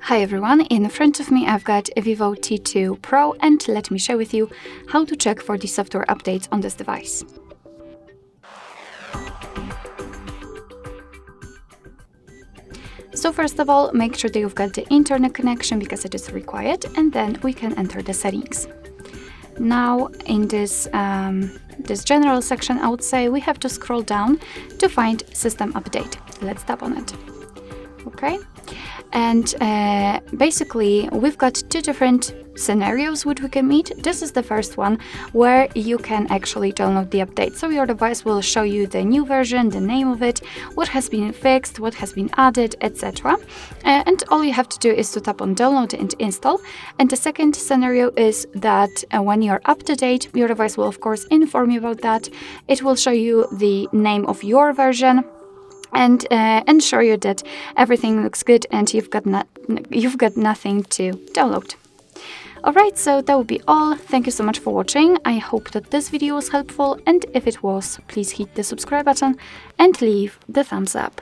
Hi everyone, in front of me I've got a VIVO T2 Pro and let me share with you how to check for the software updates on this device. So first of all, make sure that you've got the internet connection because it is required, and then we can enter the settings. Now in this general section, I would say we have to scroll down to find system update. Let's tap on it. Okay. And basically, we've got two different scenarios which we can meet. This is the first one where you can actually download the update. So your device will show you the new version, the name of it, what has been fixed, what has been added, etc. And all you have to do is to tap on download and install. And the second scenario is that when you're up to date, your device will of course inform you about that. It will show you the name of your version and ensure you that everything looks good and you've got nothing to download. Alright, so that will be all. Thank you so much for watching. I hope that this video was helpful, and if it was, please hit the subscribe button and leave the thumbs up.